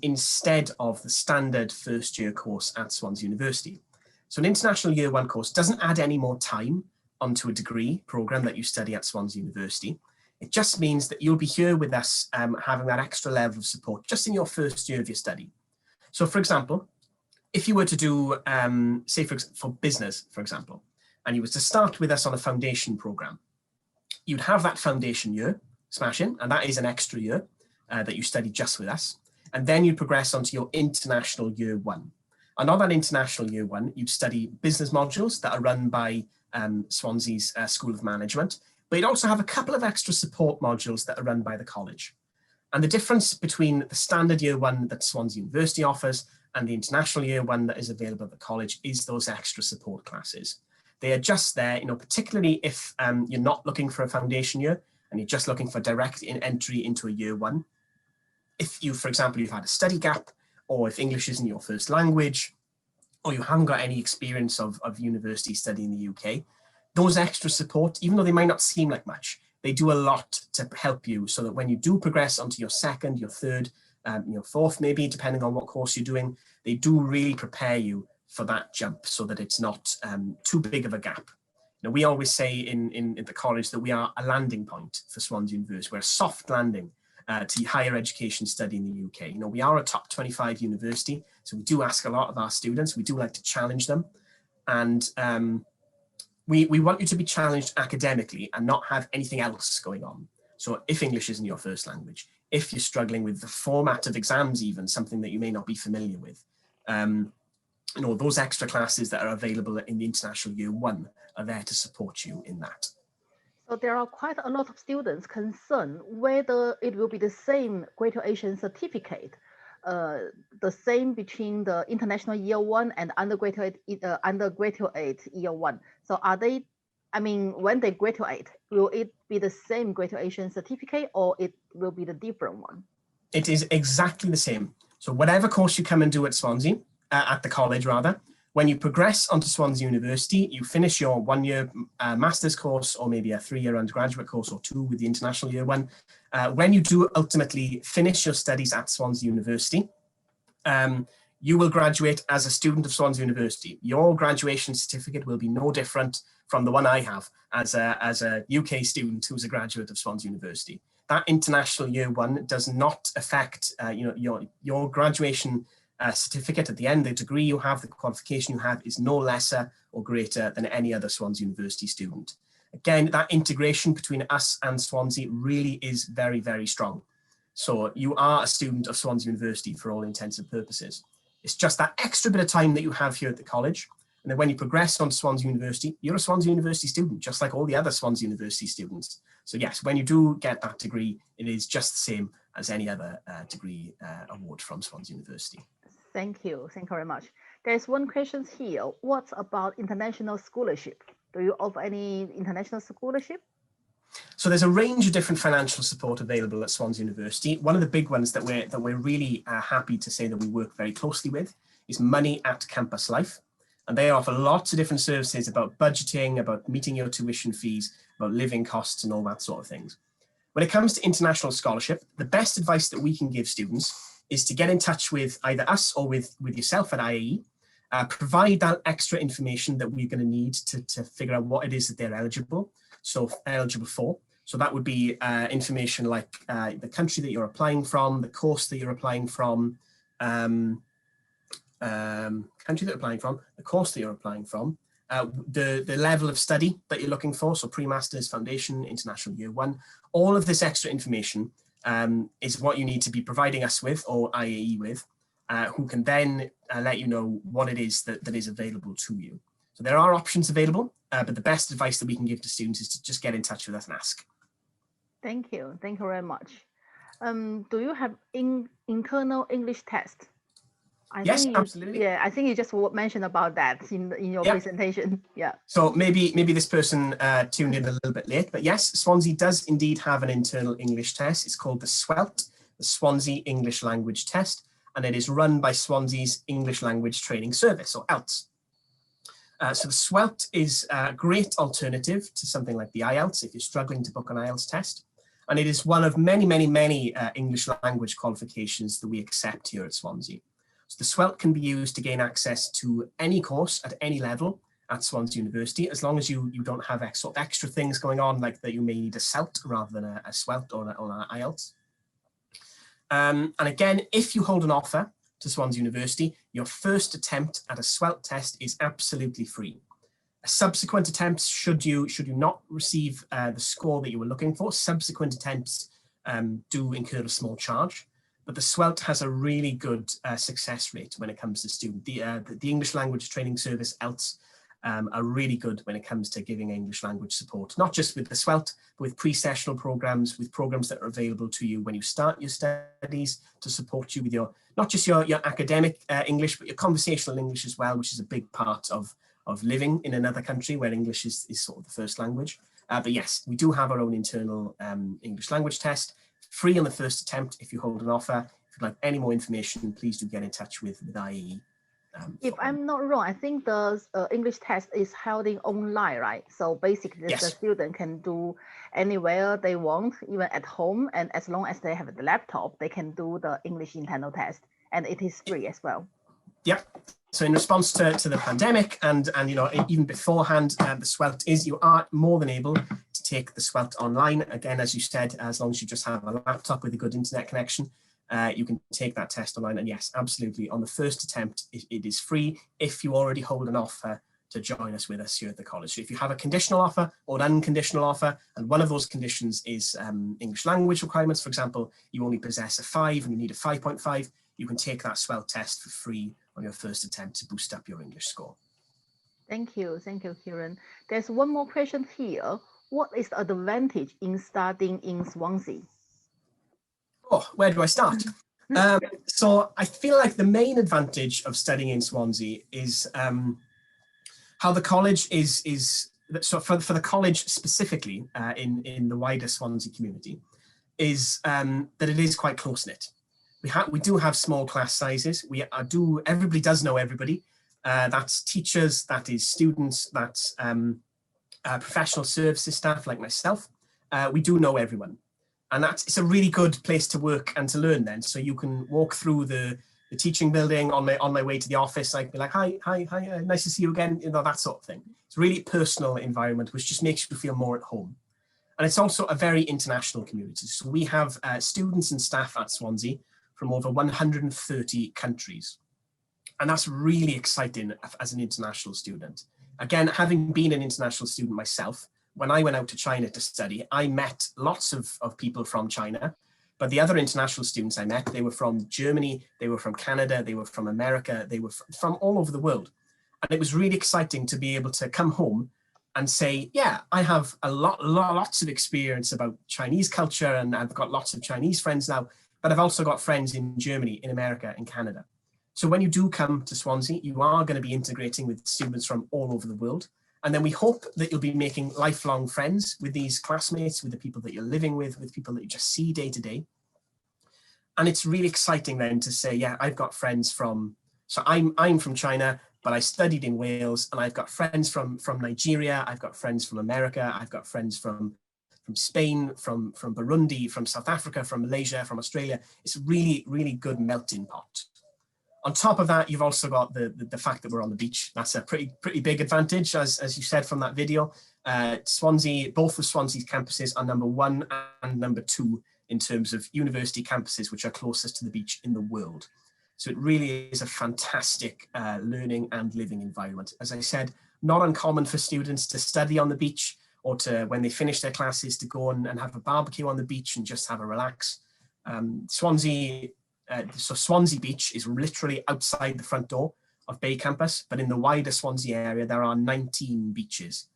instead of the standard first year course at Swansea University. So an International Year 1 course doesn't add any more time onto a degree program that you study at Swansea University. It just means that you'll be here with us having that extra level of support just in your first year of your study. So for example, if you were to do, say for business, for example, and you were to start with us on a foundation program, you'd have that foundation year, smashing, and that is an extra year that you study just with us. And then you'd progress onto your International Year 1. And on that International Year 1, you'd study business modules that are run by Swansea's School of Management, but you'd also have a couple of extra support modules that are run by the college. And the difference between the standard Year 1 that Swansea University offers and the International Year 1 that is available at the college is those extra support classes. They are just there, particularly if you're not looking for a foundation year and you're just looking for direct entry into a Year 1. If you, for example, you've had a study gap, or if English isn't your first language, or you haven't got any experience of university study in the UK, those extra support, even though they might not seem like much, they do a lot to help you so that when you do progress onto your second, your third, your fourth, maybe, depending on what course you're doing, they do really prepare you for that jump so that it's not too big of a gap. Now, we always say in the college that we are a landing point for Swansea University. We're a soft landing to higher education study in the UK. You know, we are a top 25 university, so we do ask a lot of our students. We do like to challenge them. And we want you to be challenged academically and not have anything else going on. So if English isn't your first language, if you're struggling with the format of exams, even something that you may not be familiar with, you know, those extra classes that are available in the International Year 1 are there to support you in that.
So there are quite a lot of students concerned whether it will be the same graduation certificate, the same between the International Year 1 and undergraduate Year 1. So are they, I mean, when they graduate, will it be the same graduation certificate or it will be the different one?
It is exactly the same. So whatever course you come and do at Swansea, at the college rather, when you progress onto Swansea University, you finish your 1 year master's course or maybe a 3-year undergraduate course or 2 with the International Year 1. When you do ultimately finish your studies at Swansea University, you will graduate as a student of Swansea University. Your graduation certificate will be no different from the one I have as a UK student who's a graduate of Swansea University. That International Year 1 does not affect your graduation certificate at the end. The degree you have, the qualification you have is no lesser or greater than any other Swansea University student. Again, that integration between us and Swansea really is very, very strong. So you are a student of Swansea University for all intents and purposes. It's just that extra bit of time that you have here at the college. And then when you progress on to Swansea University, you're a Swansea University student, just like all the other Swansea University students. So yes, when you do get that degree, it is just the same as any other degree award from Swansea University.
Thank you. Thank you very much. There's one question here. What about international scholarship? Do you offer any international scholarship?
So there's a range of different financial support available at Swansea University. One of the big ones that we're really happy to say that we work very closely with is Money at Campus Life. And they offer lots of different services about budgeting, about meeting your tuition fees, about living costs and all that sort of things. When it comes to international scholarship, the best advice that we can give students is to get in touch with either us or with yourself at IAE, provide that extra information that we're going to need to figure out what it is that they're eligible for. So that would be information like the country that you're applying from, the course that you're applying from, the course that you're applying from, the level of study that you're looking for, so pre-masters, foundation, International Year 1, all of this extra information is what you need to be providing us with, or IAE with, who can then let you know what it is that is available to you. So there are options available, but the best advice that we can give to students is to just get in touch with us and ask.
Thank you. Thank you very much. Do you have internal English test?
Yes, absolutely.
Yeah, I think you just mentioned about that in your presentation. Yeah.
So maybe this person tuned in a little bit late, but yes, Swansea does indeed have an internal English test. It's called the SWELT, the Swansea English Language Test, and it is run by Swansea's English Language Training Service, or ILSC. So the SWELT is a great alternative to something like the IELTS if you're struggling to book an IELTS test. And it is one of many, many, many English language qualifications that we accept here at Swansea. So the SWELT can be used to gain access to any course at any level at Swansea University, as long as you don't have extra things going on, like that you may need a CELT rather than a SWELT or an IELTS. And again, if you hold an offer to Swansea University, your first attempt at a SWELT test is absolutely free. Subsequent attempts, should you not receive the score that you were looking for, subsequent attempts do incur a small charge. But the SWELT has a really good success rate when it comes to students. The English Language Training Service, IELTS, are really good when it comes to giving English language support, not just with the SWELT, but with pre-sessional programs, with programs that are available to you when you start your studies to support you with not just your academic English, but your conversational English as well, which is a big part of living in another country where English is sort of the first language. But yes, we do have our own internal English language test, free on the first attempt if you hold an offer. If you'd like any more information, please do get in touch with IAE.
If I'm not wrong, I think the English test is held in online, right? So basically,
Yes.
the student can do anywhere they want, even at home, and as long as they have the laptop, they can do the English internal test, and it is free as well.
Yep. So in response to the pandemic and you know, even beforehand, the SWELT you are more than able to take the SWELT online. Again, as you said, as long as you just have a laptop with a good internet connection, you can take that test online. And yes, absolutely, on the first attempt, it is free if you already hold an offer to join us with us here at the college. So if you have a conditional offer or an unconditional offer, and one of those conditions is English language requirements, for example, you only possess a 5 and you need a 5.5, you can take that SWELT test for free on your first attempt to boost up your English score.
Thank you, Kieran. There's one more question here. What is the advantage in studying in Swansea?
Oh, where do I start? So I feel like the main advantage of studying in Swansea is how the college is so for the college specifically in the wider Swansea community is that it is quite close-knit. We do have small class sizes. Everybody does know everybody. That's teachers, that is students, that's professional services staff like myself. We do know everyone. And it's a really good place to work and to learn then. So you can walk through the teaching building on my way to the office. I'd be like, hi, nice to see you again, you know, that sort of thing. It's a really personal environment, which just makes you feel more at home. And it's also a very international community. So we have students and staff at Swansea from over 130 countries. And that's really exciting as an international student. Again, having been an international student myself, when I went out to China to study, I met lots of people from China, but the other international students I met, they were from Germany, they were from Canada, they were from America, they were from all over the world. And it was really exciting to be able to come home and say, yeah, I have lots of experience about Chinese culture and I've got lots of Chinese friends now, but I've also got friends in Germany, in America, in Canada. So when you do come to Swansea, you are going to be integrating with students from all over the world. And then we hope that you'll be making lifelong friends with these classmates, with the people that you're living with people that you just see day to day. And it's really exciting then to say, yeah, I've got friends from, so I'm from China, but I studied in Wales, and I've got friends from Nigeria, I've got friends from America, I've got friends from Spain, from Burundi, from South Africa, from Malaysia, from Australia. It's a really, really good melting pot. On top of that, you've also got the fact that we're on the beach. That's a pretty big advantage, as you said from that video. Swansea, both of Swansea's campuses are #1 and #2 in terms of university campuses which are closest to the beach in the world. So it really is a fantastic learning and living environment. As I said, not uncommon for students to study on the beach, or to, when they finish their classes, to go and have a barbecue on the beach and just have a relax. Swansea Beach is literally outside the front door of Bay Campus, but in the wider Swansea area, there are 19 beaches,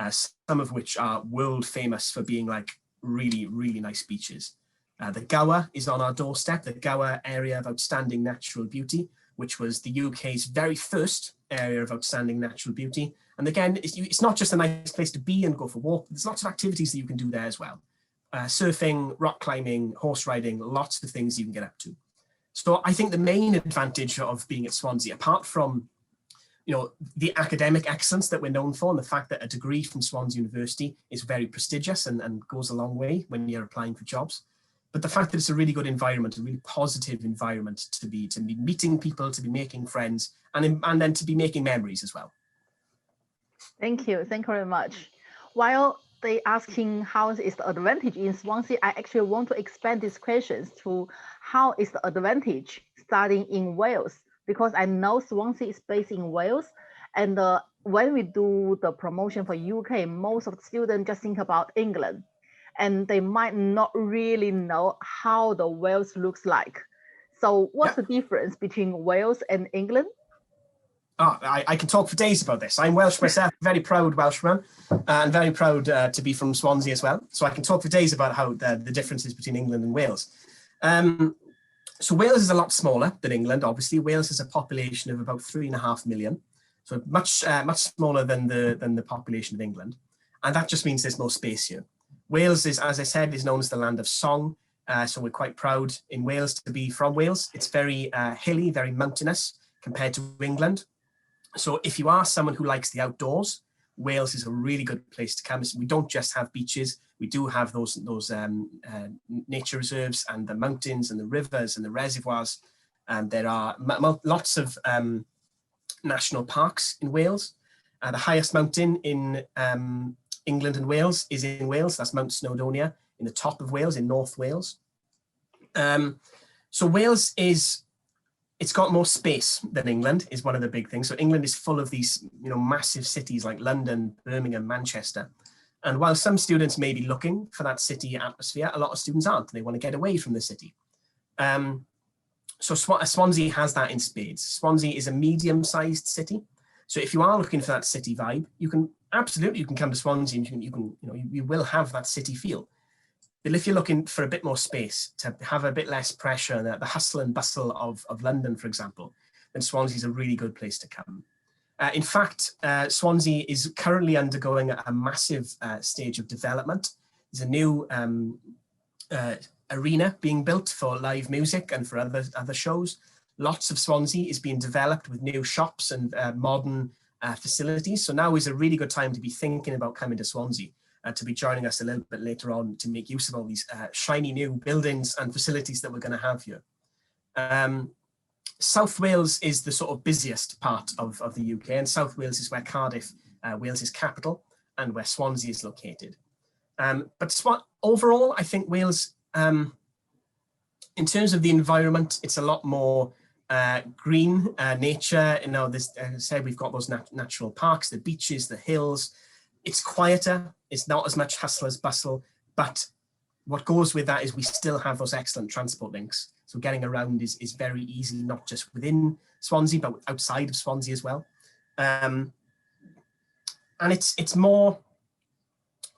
some of which are world famous for being like really, really nice beaches. The Gower is on our doorstep, the Gower Area of Outstanding Natural Beauty, which was the UK's very first area of outstanding natural beauty. And again, it's not just a nice place to be and go for a walk, there's lots of activities that you can do there as well. Surfing, rock climbing, horse riding, lots of things you can get up to. So I think the main advantage of being at Swansea, apart from, you know, the academic excellence that we're known for, and the fact that a degree from Swansea University is very prestigious and goes a long way when you're applying for jobs, but the fact that it's a really good environment, a really positive environment to be meeting people, to be making friends, and then to be making memories as well.
Thank you very much. While they asking how is the advantage in Swansea, I actually want to expand these questions to how is the advantage studying in Wales, because I know Swansea is based in Wales, and when we do the promotion for UK, most of the students just think about England, and they might not really know how the Wales looks like. So what's the difference between Wales and England?
Oh, I can talk for days about this. I'm Welsh myself, very proud Welshman, and very proud to be from Swansea as well. So I can talk for days about how the differences between England and Wales. So Wales is a lot smaller than England, obviously. Wales has a population of about 3.5 million, so much smaller than the population of England. And that just means there's more space here. Wales is, as I said, is known as the land of song. So we're quite proud in Wales to be from Wales. It's very hilly, very mountainous. compared to England. So if you are someone who likes the outdoors, Wales is a really good place to come. We don't just have beaches, we do have those nature reserves and the mountains and the rivers and the reservoirs. And there are lots of national parks in Wales. The highest mountain in England and Wales is in Wales. That's Mount Snowdonia in the top of Wales, in North Wales. So Wales it's got more space than England, is one of the big things. So England is full of these, massive cities like London, Birmingham, Manchester. And while some students may be looking for that city atmosphere, a lot of students aren't. They want to get away from the city. So Swansea has that in spades. Swansea is a medium-sized city. So if you are looking for that city vibe, you can come to Swansea and you will have that city feel. But if you're looking for a bit more space, to have a bit less pressure, the hustle and bustle of London, for example, then Swansea is a really good place to come. In fact, Swansea is currently undergoing a massive stage of development. There's a new arena being built for live music and for other shows. Lots of Swansea is being developed with new shops and modern facilities. So now is a really good time to be thinking about coming to Swansea. To be joining us a little bit later on to make use of all these shiny new buildings and facilities that we're going to have here. South Wales is the sort of busiest part of the UK, and South Wales is where Cardiff, Wales' capital, and where Swansea is located. But overall, I think Wales, in terms of the environment, it's a lot more green nature. As I said, we've got those natural parks, the beaches, the hills. It's quieter, it's not as much hustle as bustle, but what goes with that is we still have those excellent transport links. So getting around is very easy, not just within Swansea, but outside of Swansea as well. And it's more,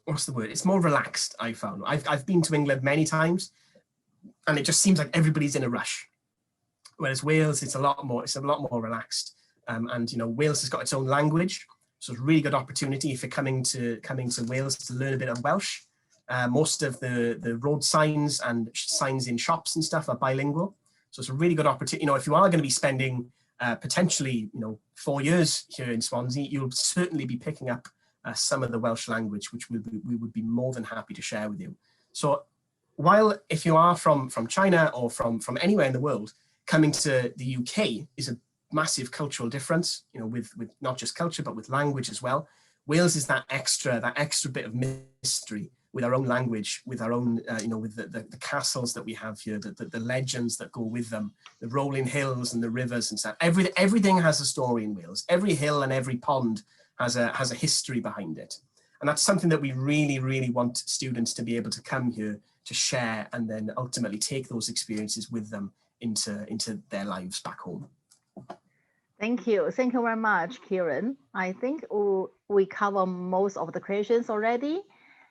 what's the word? It's more relaxed, I found. I've been to England many times, and it just seems like everybody's in a rush. Whereas Wales, it's a lot more relaxed. And Wales has got its own language. So it's a really good opportunity if you're coming to Wales to learn a bit of Welsh. Most of the road signs and signs in shops and stuff are bilingual. So it's a really good opportunity. If you are going to be spending potentially 4 years here in Swansea, you'll certainly be picking up some of the Welsh language, which we would be more than happy to share with you. So while if you are from China or from anywhere in the world, coming to the UK is a massive cultural difference, with not just culture, but with language as well. Wales is that extra bit of mystery with our own language, with our own, with the castles that we have here, the legends that go with them, the rolling hills and the rivers and stuff. Everything has a story in Wales. Every hill and every pond has a history behind it. And that's something that we really, really want students to be able to come here to share and then ultimately take those experiences with them into their lives back home.
Thank you very much, Kieran. I think we cover most of the questions already.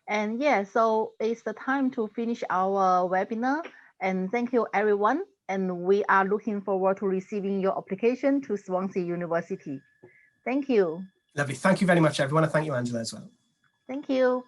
And yeah, so it's the time to finish our webinar. And thank you, everyone. And we are looking forward to receiving your application to Swansea University. Thank you.
Lovely. Thank you very much, everyone. And thank you, Angela, as well.
Thank you.